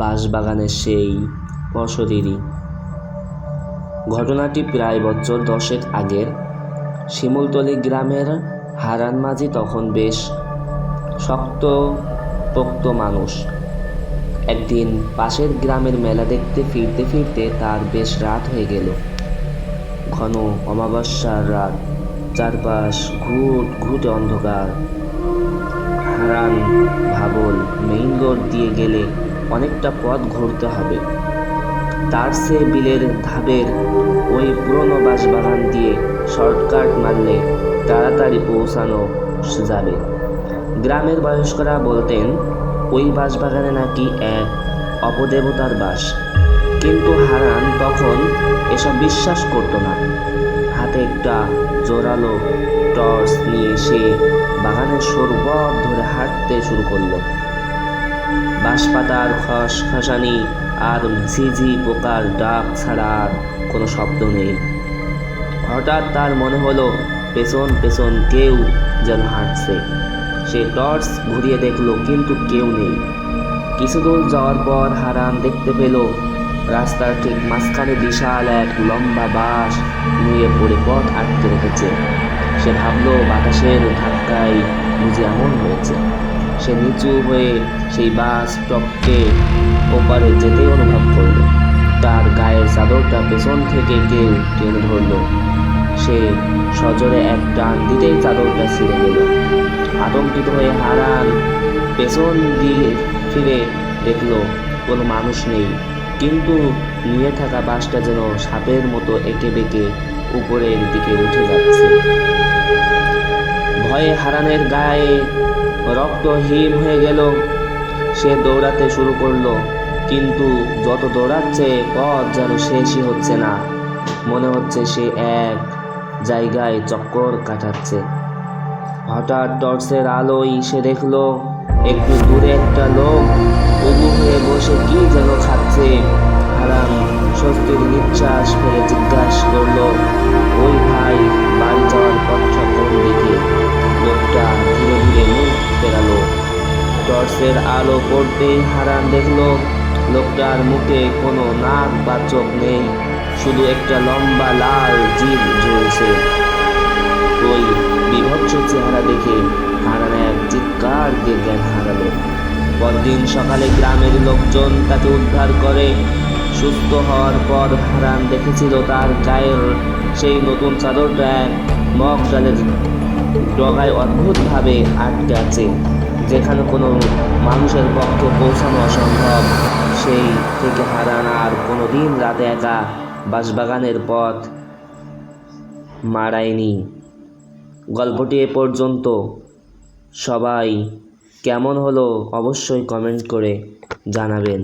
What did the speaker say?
বাঁশবাগানের সেই অশরীরী। ঘটনাটি প্রায় বছর 10 আগের। শিমুলতলী গ্রামের হারান মাঝি তখন বেশ শক্তপোক্ত মানুষ। একদিন পাশের গ্রামের মেলা দেখতে ফিরতে ফিরতে তার বেশ রাত হয়ে গেল। ঘন অমাবস্যার রাত, চারপাশ ঘুটঘুটে অন্ধকার। হারান ভাবল, মেইন রোড দিয়ে গেলে অনেকটা পথ ঘুরতে হবে, তার চেয়ে বিলের ধাবের ওই পুরনো বাঁশবাগান দিয়ে শর্টকাট মারলে তাড়াতাড়ি পৌঁছানো যাবে। গ্রামের বয়স্করা বলতেন ওই বাঁশবাগানে নাকি এক অপদেবতার বাস, কিন্তু হারান তখন এসব বিশ্বাস করতো না। হাতে একটা জোরালো টর্চ নিয়ে সে বাগানের সরু পথ ধরে হাঁটতে শুরু করলো। বাঁশপাতার খসখসানি আর ঝিঝি পোকার ডাক ছাড়া আর কোনো শব্দ নেই। হঠাৎ তার মনে হলো পেছন পেছন কেউ যেন হাঁটছে। সে টর্চ ঘুরিয়ে দেখলো, কিন্তু কেউ নেই। কিছু দূর যাওয়ার পর হারান দেখতে পেল রাস্তার ঠিক মাঝখানে বিশাল এক লম্বা বাঁশ নুয়ে পড়ে পথ আটকে রেখেছে। সে ভাবলো বাতাসের ধাক্কায় বুঝি এমন হয়েছে। সে নিচু হয়ে সেই বাঁশ টপকে ওপারে যেতেই অনুভব করল তার গায়ের চাদরটা পেছন থেকে কেউ টেনে ধরল। সে সজোরে এক টান দিতেই চাদরটা ছিঁড়ে গেল। আতঙ্কিত হয়ে হারান পেছন দিয়ে ফিরে দেখল কোনো মানুষ নেই, কিন্তু নিয়ে থাকা বাঁশটা যেন সাপের মতো এঁকে বেঁকে উপরের দিকে উঠে যাচ্ছে। ভয়ে হারানের গায়ে রক্ত হিম হয়ে গেল। সে দৌড়াতে শুরু করলো, কিন্তু যত দৌড়াচ্ছে পথ যেন শেষই হচ্ছে না। মনে হচ্ছে সে এক জায়গায় চক্কর কাটাচ্ছে। হঠাৎ টর্চের আলোয় সে দেখলো একটু দূরে একটা লোক উবু হয়ে বসে কি যেন খাচ্ছে। হারান স্বস্তির নিঃশ্বাস ফেলে জিজ্ঞাসা করলো, ওই ভাই, বাড়ি যাওয়ার পথটা কোন দিকে? লোকটা ধীরে ধীরে মুখ ফেরালো। টর্চের আলো পড়তেই হারান দেখলো লোকটার মুখে কোনো নাক বা চোখ নেই, শুধু একটা লম্বা লাল জিভ ঝুলছে। ওই বিভৎস চেহারা দেখে হারান এক চিৎকার দিয়ে জ্ঞান হারালো। পরদিন সকালে গ্রামের লোকজন তাকে উদ্ধার করে। সুস্থ হওয়ার পর হারান দেখেছিল তার গায়ের সেই নতুন চাদরটা এক মগ ডালের ডগায় অদ্ভুতভাবে আটকে আছে, যেখানে কোনো মানুষের পক্ষে পৌঁছানো অসম্ভব। সেই থেকে হারান আর কোনোদিন রাতে একা বাঁশবাগানের পথ মাড়ায়নি। গল্পটি এ পর্যন্ত। সবাই কেমন হলো অবশ্যই কমেন্ট করে জানাবেন।